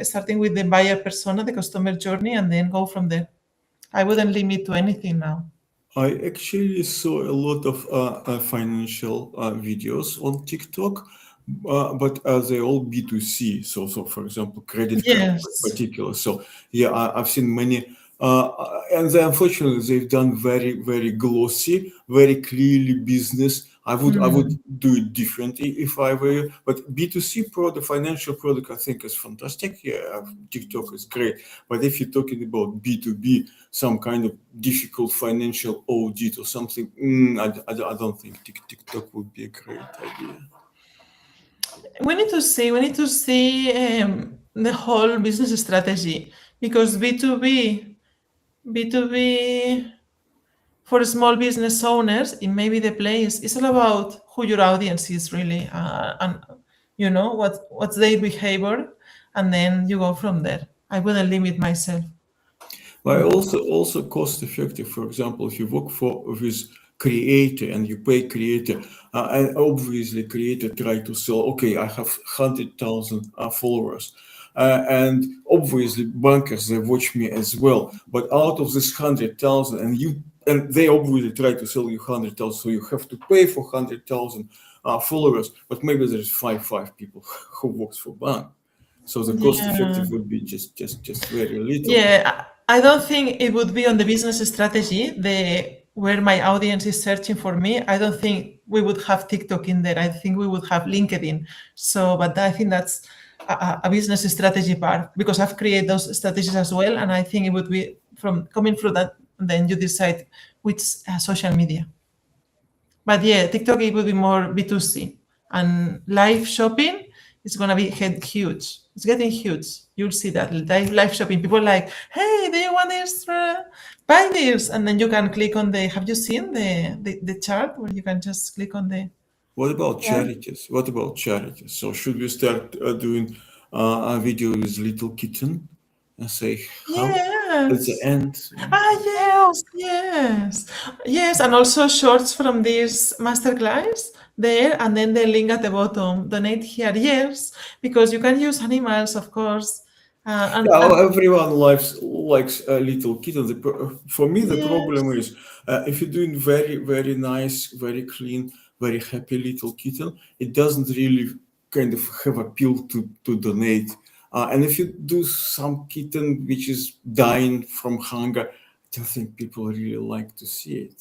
Starting with the buyer persona, the customer journey, and then go from there. I wouldn't limit to anything now. I actually saw a lot of financial videos on TikTok, but they all B2C. So for example, credit card in Yes. particular. So yeah, I've seen many, and unfortunately they've done very very glossy, very clearly business. I would do it differently if I were you. But B2C product, financial product, I think is fantastic. Yeah, TikTok is great. But if you're talking about B2B, some kind of difficult financial audit or something, I don't think TikTok would be a great idea. We need to see the whole business strategy, because B2B for small business owners, it may be the place. It's all about who your audience is really, and what's their behavior, and then you go from there. I wouldn't limit myself. But also cost effective. For example, if you work with creator and you pay creator, and obviously creator try to sell. Okay, I have 100,000 followers, and obviously bankers they watch me as well. But out of this 100,000, and they obviously try to sell you 100,000, so you have to pay for 100,000 followers. But maybe there's five people who works for bank. So the cost Yeah. effective would be just very little. Yeah, I don't think it would be on the business strategy, the where my audience is searching for me. I don't think we would have TikTok in there. I think we would have LinkedIn. So, but I think that's a business strategy part, because I've created those strategies as well, and I think it would be from coming through that. And then you decide which social media. But yeah, TikTok it would be more B2C, and live shopping it's gonna be huge. It's getting huge. You'll see that live shopping. People are like, hey, do you want this? Buy this, and then you can click on the. Have you seen the chart where you can just click on the? What about Yeah. charities? What about charities? So should we start doing a video with little kitten and say help at the Yes. end? Ah, yes, and also shorts from this masterclass there, and then the link at the bottom. Donate here, yes, because you can use animals, of course, Yeah, and everyone likes a little kitten. For me, the problem yes, is if you're doing very nice, very clean, very happy little kitten, it doesn't really kind of have appeal to donate. And if you do some kitten which is dying from hunger, I don't think people really like to see it.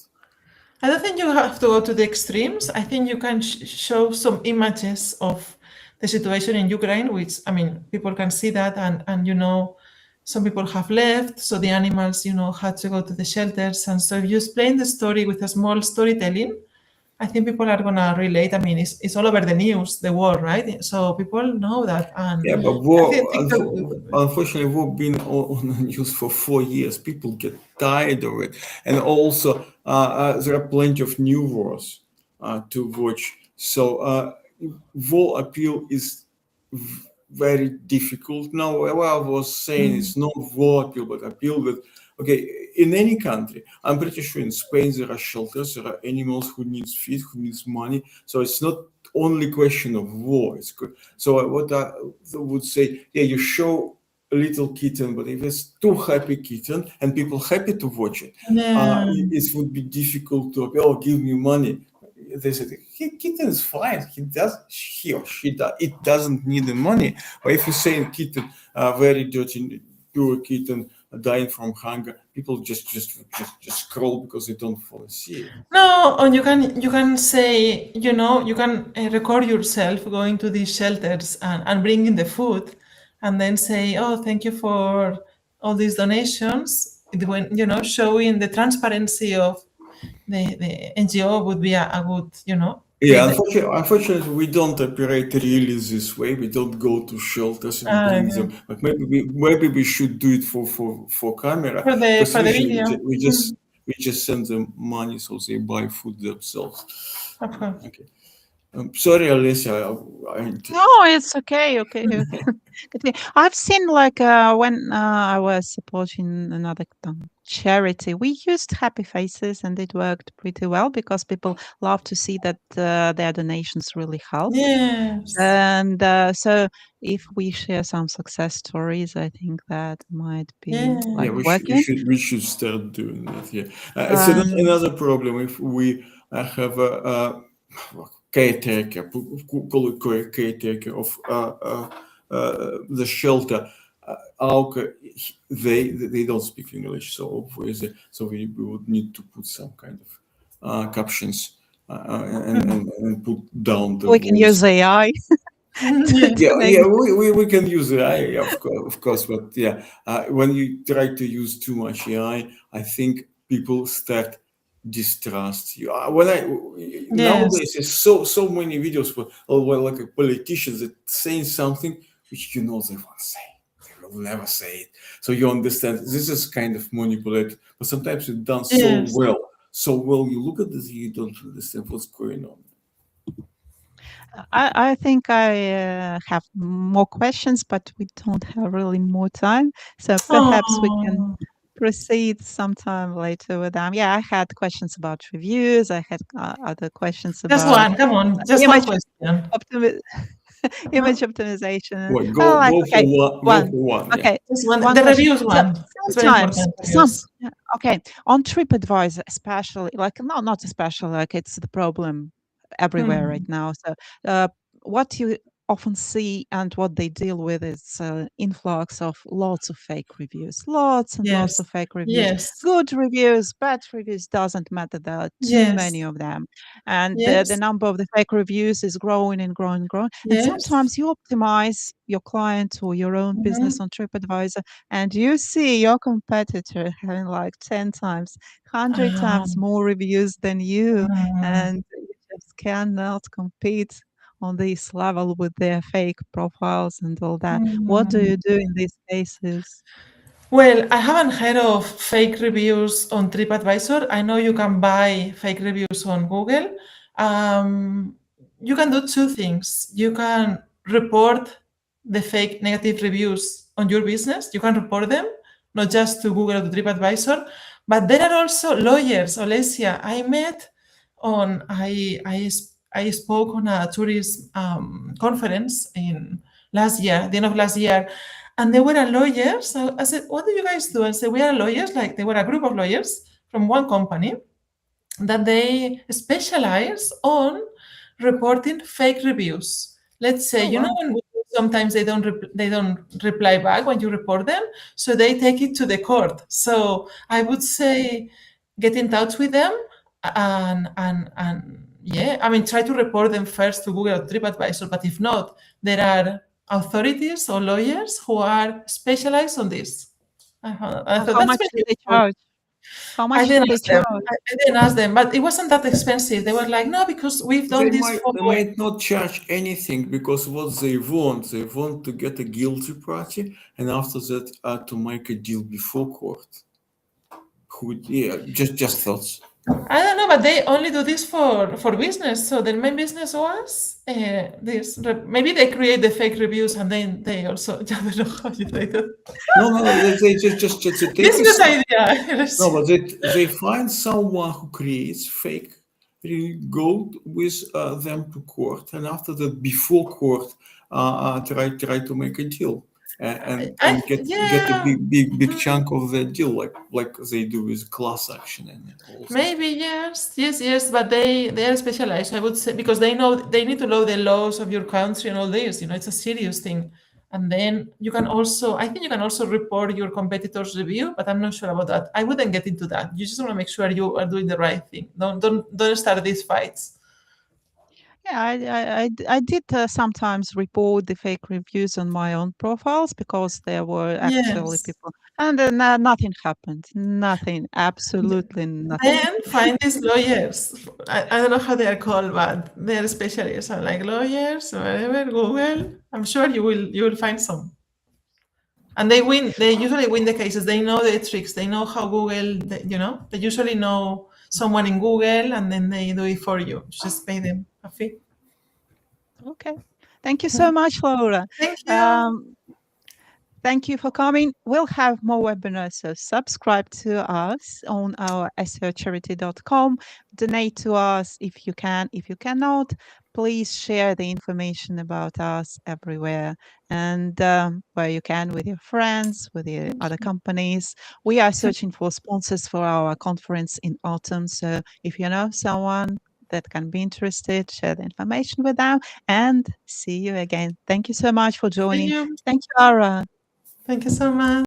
I don't think you have to go to the extremes. I think you can show some images of the situation in Ukraine, which I mean, people can see that, and some people have left, so the animals, had to go to the shelters, and so if you explain the story with a small storytelling, I think people are gonna relate. I mean, it's all over the news, the war, right? So people know that, and Yeah, but I think war, TikTok. unfortunately, war been on the news for 4 years. People get tired of it, and also there are plenty of new wars to watch. So war appeal is very difficult. Now, what I was saying is not war appeal, but appeal with okay. In any country, I'm pretty sure in Spain there are shelters, there are animals who needs feed, who needs money. So it's not only question of war. It's good. So what I would say, yeah, you show a little kitten, but if it's too happy kitten and people happy to watch it, Yeah. it would be difficult to give me money. They said kitten is fine. He or she does. It doesn't need the money. But if you say kitten, very dirty, poor kitten dying from hunger, people just scroll because they don't want to see it. No, or you can say, you can record yourself going to these shelters and bringing the food, and then say, oh, thank you for all these donations. When showing the transparency of the NGO would be a good, Yeah, treat. unfortunately, we don't operate really this way. We don't go to shelters and bring them. But maybe we should do it for camera For the because for the usually video. we just send them money so they buy food themselves. Of course. Okay. Sorry, Alessia. No, it's okay. Okay. Continue. I've seen like when I was supporting another charity, we used happy faces and it worked pretty well because people love to see that their donations really help. Yes. And so if we share some success stories, I think that might be Yeah. Yeah, like we working. should start doing that. Yeah, it's Um, another problem if we have a caretaker, call it caretaker of the shelter. They don't speak English, so obviously, so we would need to put some kind of captions and put down the we can voice. use AI Yeah. to make Yeah, we can use AI, of course, but yeah, when you try to use too much AI, I think people start distrust you. Yes. Nowadays there's so many videos where like a politicians that saying something which they won't say. They will never say it. So you understand this is kind of manipulated, but sometimes it's done so Yes. well. So well, you look at this, you don't understand what's going on. I think I have more questions, but we don't have really more time. So perhaps we can Oh, proceed sometime later with them. Yeah, I had questions about reviews. I had other questions just about one. Come on, just one image question. optimi- Uh-huh. image optimization. Well, Oh, go like go for okay, one. Go one. for one. Yeah. Okay, Just one. one The question. reviews So one. It's very sometimes important. some Reviews. yeah, okay on TripAdvisor, especially like no, not especially like it's the problem everywhere right Hmm. now. So what you often see and what they deal with is influx of lots of fake reviews, lots and lots Yes. of fake reviews, Yes. good reviews, bad reviews, doesn't matter, there are too many Yes. of them, and the Yes. number of the fake reviews is growing and growing and growing, and Yes. sometimes you optimize your client or your own Mm-hmm. business on TripAdvisor and you see your competitor having like 10 times, 100 times more reviews than you, and you just cannot compete on this level with their fake profiles and all that. What do you do in these cases? Well, I haven't heard of fake reviews on TripAdvisor. I know you can buy fake reviews on Google. You can do two things. You can report the fake negative reviews on your business. You can report them, not just to Google or to TripAdvisor, but there are also lawyers. Olesia, I spoke on a tourist conference in last year, the end of last year, and they were lawyers. So I said, "What do you guys do?" I said, "We are lawyers." Like they were a group of lawyers from one company that they specialize on reporting fake reviews. Let's say, Oh, wow. when sometimes they don't reply back when you report them, so they take it to the court. So I would say, get in touch with them and yeah, I mean, try to report them first to Google or TripAdvisor. But if not, there are authorities or lawyers who are specialized on this. I thought How that's much very do they useful. charge? How I much do didn't they ask them. charge? I didn't ask them, but it wasn't that expensive. They were like, no, because we've done this for. They might not charge anything because what they want to get a guilty party, and after that to make a deal before court. Just thoughts. I don't know, but they only do this for business. So their main business was this. Maybe they create the fake reviews and then they also. I don't know how you do it. No, they just take Business it. idea. No, but they find someone who creates fake. They go with them to court, and after that, before court, try to make a deal and get a big chunk of the deal, like they do with class action and all. Maybe yes, but they are specialized. I would say because they need to know the laws of your country and all this. It's a serious thing. And then I think you can also report your competitors' review, but I'm not sure about that. I wouldn't get into that. You just want to make sure you are doing the right thing. Don't start these fights. Yeah, I did sometimes report the fake reviews on my own profiles because there were actually Yes. people, and then nothing happened. Nothing, absolutely nothing. Then find these lawyers. I don't know how they are called, but they're specialists. I'm like lawyers, whatever. Google. I'm sure you will find some. And they win. They usually win the cases. They know the tricks. They know how Google. They usually know someone in Google, and then they do it for you. Just pay them a fee. Okay. Thank you so much, Laura. Thank you. Thank you for coming. We'll have more webinars, so subscribe to us on our SEOcharity.com. Donate to us if you can. If you cannot, please share the information about us everywhere and where you can with your friends, with the other companies. We are searching for sponsors for our conference in autumn. So if you know someone that can be interested, share the information with them and see you again. Thank you so much for joining. See you. Thank you, Laura. Thank you so much.